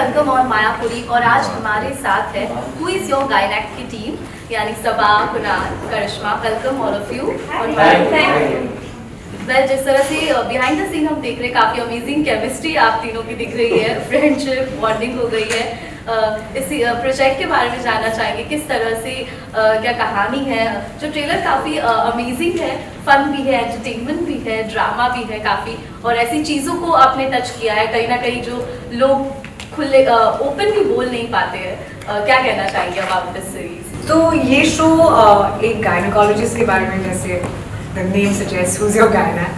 Welcome और मायापुरी और आज हमारे साथ है हु इज योर गायनेक की टीम यानी Saba, Kunal, Karishma. Welcome all of you. Well, जिस तरह से बिहाइंड द सीन हम देख रहे हैं काफ़ी अमेजिंग केमिस्ट्री आप तीनों की दिख रही है, फ्रेंडशिप बॉन्डिंग हो गई है। इस प्रोजेक्ट के बारे में जानना चाहेंगे किस तरह से क्या कहानी है। जो ट्रेलर काफ़ी अमेजिंग है, फन भी है, एंटरटेनमेंट भी है, ड्रामा भी है काफ़ी, और ऐसी चीज़ों को आपने टच किया है कहीं ना कहीं जो लोग खुले ओपन भी बोल नहीं पाते हैं। क्या कहना चाहेंगे अबाउट दिस सीरीज? तो ये शो एक गायनेकोलॉजिस्ट के बारे में, जैसे the name suggest, whose your gynaec,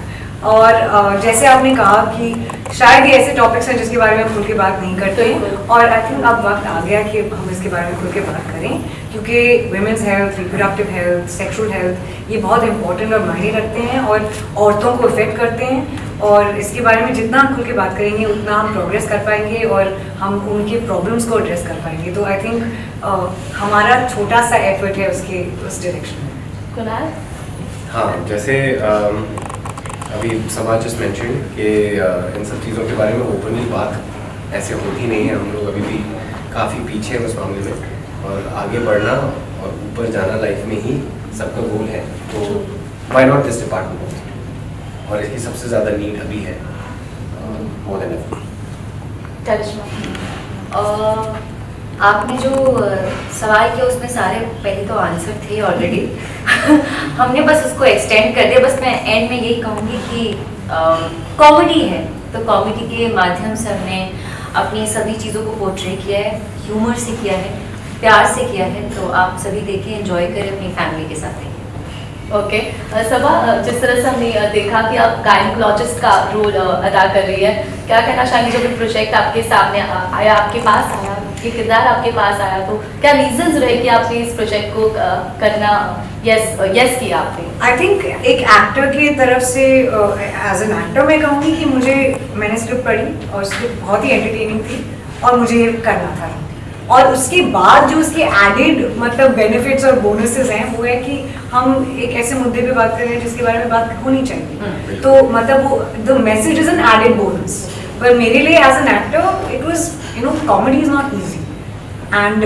और जैसे आपने कहा कि शायद ये ऐसे टॉपिक्स हैं जिसके बारे में हम खुल के बात नहीं करते हैं, और आई थिंक अब वक्त आ गया कि हम इसके बारे में खुल के बात करें, क्योंकि women's health, reproductive health, sexual health ये बहुत इंपॉर्टेंट और मायने रखते हैं और औरतों को इफेक्ट करते हैं। और इसके बारे में जितना हम खुल के बात करेंगे उतना हम प्रोग्रेस कर पाएंगे और हम उनके प्रॉब्लम्स को एड्रेस कर पाएंगे। तो आई थिंक हमारा छोटा सा एफर्ट है उस डायरेक्शन में। कुणाल? हाँ, जैसे अभी समाज जस्ट मेंशन कि इन सब चीज़ों के बारे में ओपनली बात ऐसे होती नहीं है। हम लोग अभी भी काफ़ी पीछे हैं उस मामले में, और आगे बढ़ना और ऊपर जाना लाइफ में ही सबका गोल है। तो व्हाई नॉट दिस डिपार्टमेंट, और इसकी सबसे ज़्यादा नीड अभी है मोर देन एवर। आपने जो सवाल किया उसमें सारे पहले तो आंसर थे ऑलरेडी हमने बस उसको एक्सटेंड कर दिया। बस मैं एंड में यही कहूँगी कि कॉमेडी है, तो कॉमेडी के माध्यम से हमने अपनी सभी चीज़ों को पोर्ट्रे किया है, ह्यूमर से किया है, प्यार से किया है। तो आप सभी देखें, एंजॉय करें, अपनी फैमिली के साथ। ओके सबा, जिस तरह से हमने देखा कि आप गायनेकोलॉजिस्ट का रोल अदा कर रही है, क्या कहना चाहेंगे जब ये प्रोजेक्ट आपके सामने आया, आपके पास आया, ये किरदार आपके पास आया, तो क्या रीजंस रहे कि आपने इस प्रोजेक्ट को करना यस किया आपने? आई थिंक एक एक्टर की तरफ से एज एन एक्टर मैं कहूँगी कि मैंने स्क्रिप्ट पढ़ी और स्क्रिप्ट बहुत ही एंटरटेनिंग थी और मुझे ये करना था। और उसके बाद जो उसके एडेड मतलब बेनिफिट्स और बोनसेस हैं वो है कि हम एक ऐसे मुद्दे पे बात कर रहे हैं जिसके बारे में बात होनी चाहिए। तो मतलब वो the message is an added bonus. पर मेरे लिए as an actor it was comedy is not easy, and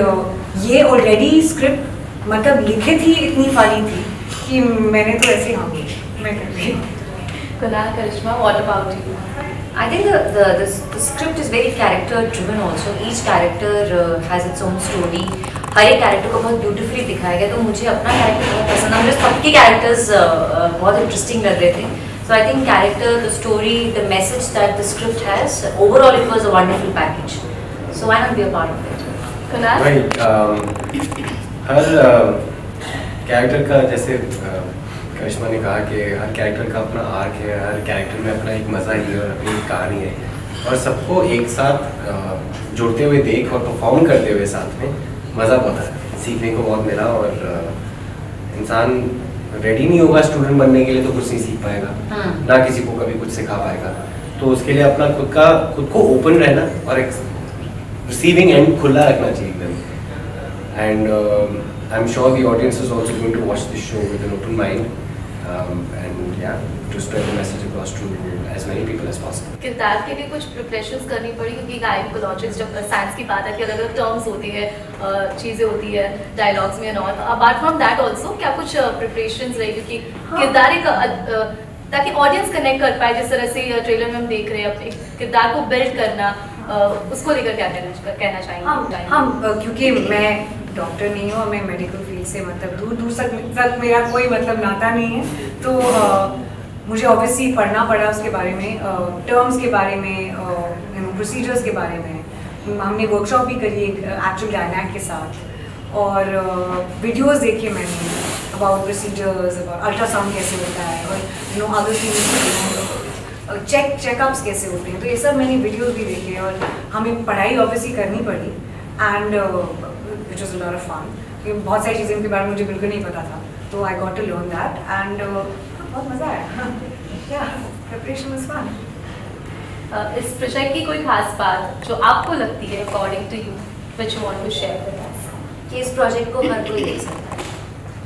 ये ऑलरेडी स्क्रिप्ट मतलब लिखी थी, इतनी फनी थी कि मैंने तो ऐसे हाँ मैं कर रही। Kunal, Karishma, what about you? I think the script is very character driven also. Each character has its own story. हर एक कैरेक्टर को बहुत ब्यूटीफुली दिखाया गया, तो मुझे अपना कैरेक्टर बहुत पसंद है। मुझे सबके कैरेक्टर्स बहुत इंटरेस्टिंग लग रहे थे। So I think character, the story, the message that the script has, overall it was a wonderful package. So why not be a part of it? Kunal? Her character का, जैसे करिश्मा ने कहा कि हर कैरेक्टर का अपना आर्क है, हर कैरेक्टर में अपना एक मज़ा ही है और अपनी एक कहानी है, और सबको एक साथ जुड़ते हुए देख और परफॉर्म करते हुए साथ में मज़ा बहुत आया, सीखने को बहुत मिला। और इंसान रेडी नहीं होगा स्टूडेंट बनने के लिए तो कुछ नहीं सीख पाएगा, ना किसी को कभी कुछ सिखा पाएगा। तो उसके लिए अपना खुद को ओपन रहना और एक रिसीविंग एंड खुला रखना चाहिए एकदम। And I am sure the audience is also going to watch this show with an open mind and yeah, to spread the message across to as many people as possible. किरदार के लिए कुछ preparations करनी पड़ी, क्योंकि gynaecologist जब science की बात है कि अलग अलग टर्म्स होती है, चीज़ें होती है डायलॉग्स में, और अपार्ट फ्रॉम दैट ऑल्सो क्या कुछ प्रिपरेशंस रही, क्योंकि किरदार एक ताकि ऑडियंस कनेक्ट कर पाए, जिस तरह से ट्रेलर में हम देख रहे हैं अपने किरदार को बिल्ड करना, उसको लेकर क्या कहना चाहेंगे? हम क्योंकि मैं डॉक्टर नहीं हूँ, मैं मेडिकल फील्ड से मतलब दूर तक मेरा कोई मतलब नाता नहीं है, तो मुझे ऑब्वियसली पढ़ना पड़ा उसके बारे में, टर्म्स के बारे में, प्रोसीजर्स के बारे में। हमने वर्कशॉप भी करी एक्चुअल गायनेक के साथ, और वीडियोस देखे मैंने अबाउट प्रोसीजर्स, अबाउट अल्ट्रासाउंड कैसे होता है, और अदर थिंग्स, चेकअप्स कैसे होते हैं। तो ये सब मैंने वीडियोस भी देखे और हमें पढ़ाई ऑब्वियसली करनी पड़ी, and which was a lot of fun. बहुत सारी चीज़ें के बारे में मुझे बिल्कुल नहीं पता था, तो I got to learn that, and बहुत मज़ा आया। Yeah, preparation was fun. इस प्रोजेक्ट की कोई खास बात जो आपको लगती है according to you, which you want to share with us? कि इस प्रोजेक्ट को हर कोई देख सकता है।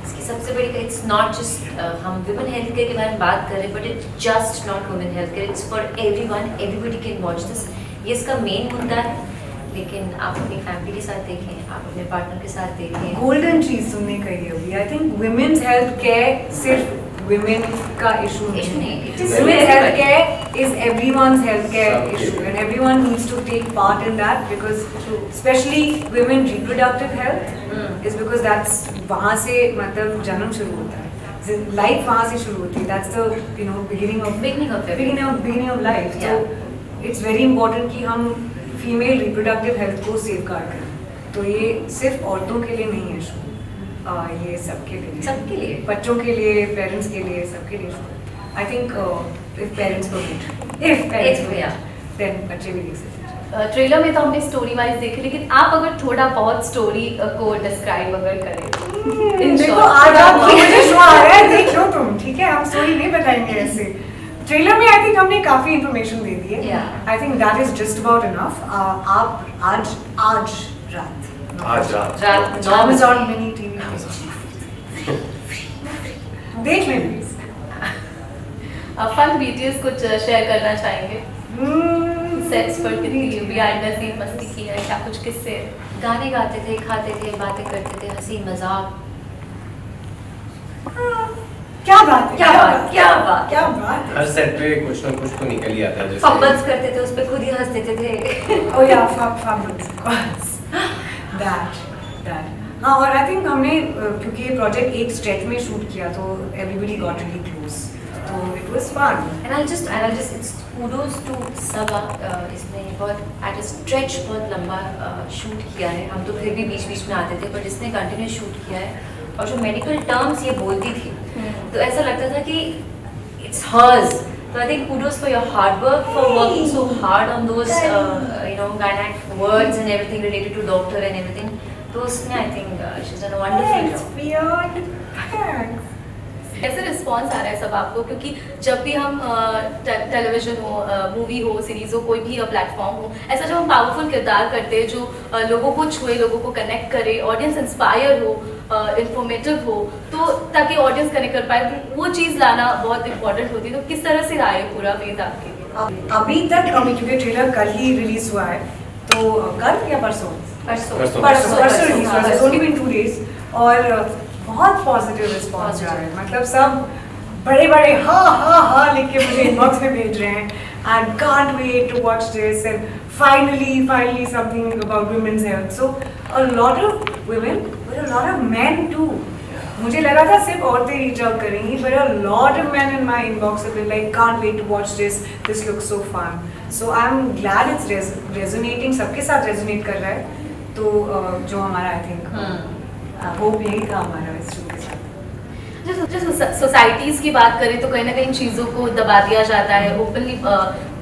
इसकी सबसे बड़ी, इट्स नॉट जस्ट हम वुमेन हेल्थ केयर के बारे में बात कर रहे हैं, but it's just not women health care, it's for everyone, everybody can watch this. ये इसका मेन मुद्दा है लेकिन आप अपनी फैमिली के साथ देखें, आप अपने पार्टनर के साथ देखें। गोल्डन चीज तुमने कही अभी, I think women's health care सिर्फ women का issue नहीं, women's health care is everyone's health care issue and everyone needs to take part in that because especially women reproductive health is because that's वहाँ से मतलब जन्म शुरू होता है, life वहाँ से शुरू होती है, that's the beginning of life, so it's very important कि हम female reproductive health को safeguard करें, तो ये सिर्फ औरतों के लिए नहीं है issue, ये सबके लिए बच्चों के लिए, पेरेंट्स के लिए, सबके लिए। I think if parents then बच्चे भी देख सकते हैं। ट्रेलर में तो हमने स्टोरी वाइज देखी, लेकिन आप अगर थोड़ा बहुत स्टोरी को डिस्क्राइब अगर करें। देखो आज आप मुझे शो आ रहा है, देख लो तुम, ठीक है, हम स्टोरी नहीं बताएंगे ऐसे। ट्रेलर में आई थिंक हमने काफी इंफॉर्मेशन दे दी है, I think that is just about enough. आप आज रात Amazon Mini TV देख लें प्लीज। फन बीटीएस कुछ शेयर करना चाहेंगे? सेट्स पर कितनी बिहाइंड द सीन मस्ती की है, क्या कुछ किस्से? गाने गाते थे, खाते थे, बातें करते थे, हंसी मजाक। क्या बात हर सेट पे कुछ ना कुछ तो निकल ही आता है, जैसे फब्बल्स करते थे, उस पे खुद ही हंस देते थे। ओह या फब्बल्स दैट हाँ, और आई थिंक हमने क्योंकि ये प्रोजेक्ट एक स्ट्रेच में शूट किया तो एवरीबडी गॉट रियली क्लोज, तो it was fun. And I just it's kudos to Saba, इसने बहुत एट अ स्ट्रेच बहुत लंबा शूट किया है। हम तो फिर भी बीच बीच में आते थे, बट इसने कंटिन्यू शूट किया है, और जो मेडिकल टर्म्स ये बोलती थी तो ऐसा लगता था कि it's hers. So I think kudos for your hard work, for working so hard on those, gynac words and everything related to doctor and everything. तो उसमें I think she's done a wonderful job. कैसे response आ रहा है सब आपको? क्योंकि जब भी हम टेलीविजन हो, मूवी हो, सीरीज हो, कोई भी प्लेटफॉर्म हो, ऐसा जब हम पावरफुल किरदार करते हैं जो लोगों को छुए, लोगों को कनेक्ट करे, ऑडियंस इंस्पायर हो, इंफॉर्मेटिव हो, तो ताकि ऑडियंस कनेक्ट कर पाए, वो चीज़ लाना बहुत इंपॉर्टेंट होती है। तो किस तरह से रहा है पूरा फेज आपके लिए? अभी तक क्योंकि ट्रेलर कल ही रिलीज हुआ है, तो कल या परसों रिलीज हुआ है, ओनली बीन 2 days, और बहुत पॉजिटिव रिस्पॉन्स आ रहा है। मतलब सब बड़े हाँ लिख के मुझे इनबॉक्स में भेज रहे हैं, and can't wait to watch this, and finally something about women's health. So a lot of women but a lot of men too. मुझे लगा था सिर्फ औरतें रीच आउट करेंगी, but a lot of men in my inbox have been like can't wait to watch this looks so fun. So I am glad it's resonating, सबके साथ resonate कर रहा है। तो जो हमारा आई थिंक होप यही था हमारा इस शो के साथ। जो सोसाइटीज की बात करें तो कहीं ना कहीं चीज़ों को दबा दिया जाता है, ओपनली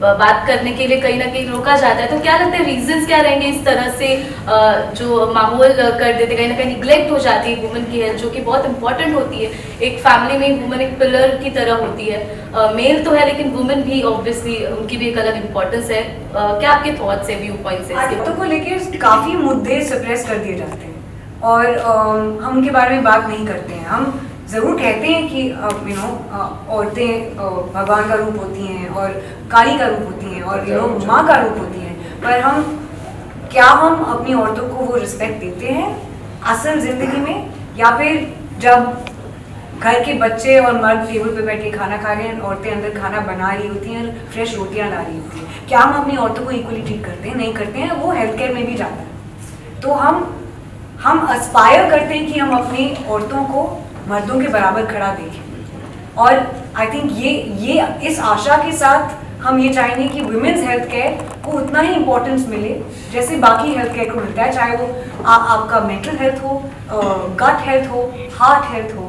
बात करने के लिए कहीं ना कहीं रोका जाता है। तो क्या लगता है रीजंस क्या रहेंगे इस तरह से जो माहौल कर देते, कहीं ना कहीं निग्लेक्ट हो जाती है वुमेन की हेल्थ, जो कि बहुत इंपॉर्टेंट होती है। एक फैमिली में वुमेन एक पिलर की तरह होती है, मेल तो है लेकिन वुमेन भी ऑब्वियसली उनकी भी एक अलग इंपॉर्टेंस है। क्या आपके थॉट्स है, व्यू पॉइंट्स है? औरतों को लेकर काफ़ी मुद्दे सप्रेस कर दिए जाते हैं, और हम उनके बारे में बात नहीं करते हैं। हम ज़रूर कहते हैं कि औरतें भगवान का रूप होती हैं, और काली का रूप होती हैं, और माँ का रूप होती हैं, पर हम अपनी औरतों को वो रिस्पेक्ट देते हैं असल ज़िंदगी में, या फिर जब घर के बच्चे और मर्द टेबल पे बैठ के खाना खा रहे हैं, औरतें अंदर खाना बना रही होती हैं, फ्रेश रोटियाँ ला रही होती हैं, क्या हम अपनी औरतों को इक्वली ट्रीट करते हैं? नहीं करते हैं। वो हेल्थ केयर में भी जाता है। तो हम एस्पायर करते हैं कि हम अपनी औरतों को मर्दों के बराबर खड़ा देखें, और आई थिंक ये इस आशा के साथ हम ये चाहेंगे कि वुमेन्स हेल्थ केयर को उतना ही इम्पोर्टेंस मिले जैसे बाकी हेल्थ केयर को मिलता है, चाहे वो आपका मेंटल हेल्थ हो, गट हेल्थ हो, हार्ट हेल्थ हो,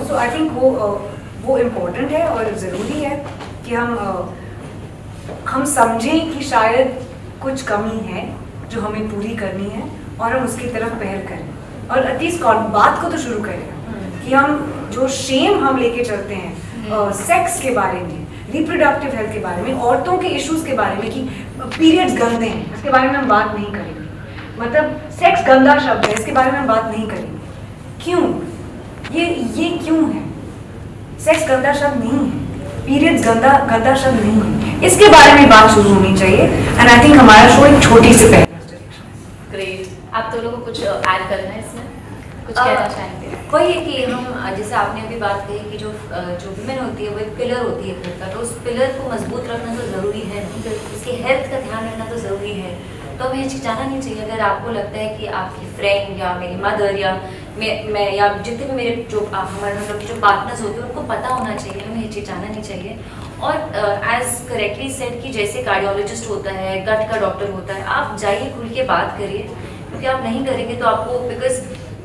सो आई थिंक वो इम्पोर्टेंट है और ज़रूरी है कि हम समझें कि शायद कुछ कमी है जो हमें पूरी करनी है, और हम उसकी तरफ पहल करें, और एटलीस्ट बात को तो शुरू करें कि हम जो शेम हम लेके चलते हैं सेक्स के बारे में, रिप्रोडक्टिव हेल्थ के बारे में, औरतों के इश्यूज के बारे में, कि पीरियड्स गंदे हैं, इसके बारे में हम बात नहीं करेंगे। मतलब सेक्स गंदा शब्द है, इसके बारे में हम बात नहीं करेंगे। क्यों? ये क्यों है? सेक्स गंदा शब्द नहीं है, पीरियड्स गंदा शब्द नहीं है। इसके बारे में बात शुरू होनी चाहिए। एंड आई थिंक हमारा शो एक छोटी सी पहल। ग्रेट, आप दोनों को कुछ ऐड करना है इसमें, कुछ कहना चाहेंगे? वही है कि हम जैसे आपने अभी बात कही कि जो विमेन होती है वो एक पिलर होती है घर का, तो उस पिलर को मजबूत रखना तो ज़रूरी है, उसकी हेल्थ का ध्यान रखना तो ज़रूरी है। तो हमें हिचकिचाना नहीं चाहिए। अगर आपको लगता है कि आपकी फ्रेंड या मेरी मदर या मैं या जितने भी मेरे जो हमारे मतलब के जो पार्टनर्स होते हैं उनको पता होना चाहिए, हमें हिचकिचाना नहीं चाहिए। और एज करेक्टली सेड कि जैसे कार्डियोलॉजिस्ट होता है, गट का डॉक्टर होता है, आप जाइए खुल के बात करिए, क्योंकि आप नहीं करेंगे तो आपको, बिकॉज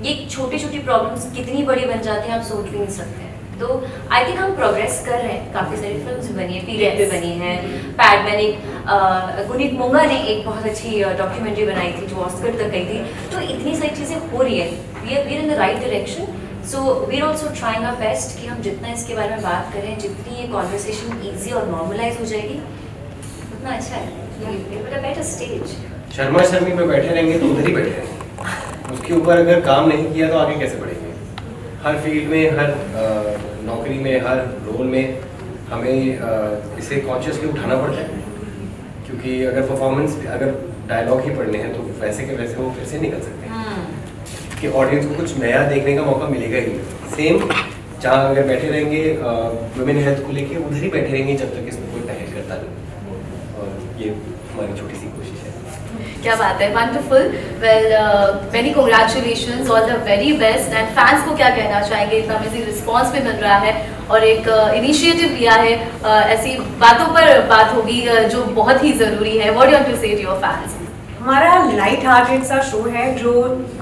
ये छोटी छोटी प्रॉब्लम्स कितनी बड़ी बन जाती हैं आप सोच भी नहीं सकते हैं। तो आई थिंक हम प्रोग्रेस कर रहे हैं, काफ़ी सारी फिल्म्स बनी है, पीरियड पे बनी है, पैड मैंने गुनीत मोंगा ने एक बहुत अच्छी डॉक्यूमेंट्री बनाई थी जो ऑस्कर तक गई थी। तो इतनी सारी चीज़ें हो रही है, we are in the right direction. So we are also trying our best कि हम जितना इसके बारे में बात करें, जितनी ये कॉन्वर्सेशन ईजी और नॉर्मलाइज हो जाएगी उतना अच्छा है। बेटर स्टेज शर्मा शर्मी में बैठे रहेंगे तो उधर ही बैठे रहेंगे, उसके ऊपर अगर काम नहीं किया तो आगे कैसे बढ़ेंगे? हर फील्ड में, हर नौकरी में, हर रोल में हमें इसे कॉन्शियसली उठाना पड़ता है, क्योंकि अगर परफॉर्मेंस, अगर डायलॉग ही पढ़ने हैं तो वैसे के वैसे वो फिर से निकल सकते हैं कि ऑडियंस को कुछ नया देखने का मौका मिलेगा ही। सेम जहाँ अगर बैठे रहेंगे वुमेन हेल्थ को लेके उधर ही बैठे रहेंगे जब तक इसमें कोई पहल करता नहीं, और ये हमारी छोटी सी कोशिश है। क्या बात है, wonderful. Well, many congratulations, all the very best. And fans को क्या कहना चाहेंगे? इतना अमेजिंग रिस्पांस भी मिल रहा है और एक इनिशिएटिव लिया है, ऐसी बातों पर बात होगी जो बहुत ही ज़रूरी है। व्हाट यू वांट टू से टू योर फैंस? हमारा लाइट हार्टेड सा शो है जो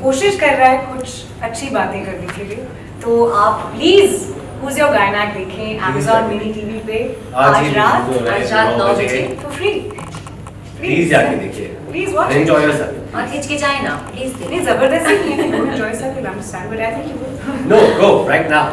कोशिश कर रहा है कुछ अच्छी बातें करने के लिए, तो आप प्लीज़ Who's Your Gynac देखें Amazon मिनी टीवी पे आज रात 9 बजे तो फ्री। प्लीज जाके देखिए, प्लीज वॉच, एंजॉय योरसेल्फ। और हिचकिचाए ना प्लीज। नहीं जबरदस्ती नहीं, enjoy yourself, you'll understand, but I think you will. No, go right now.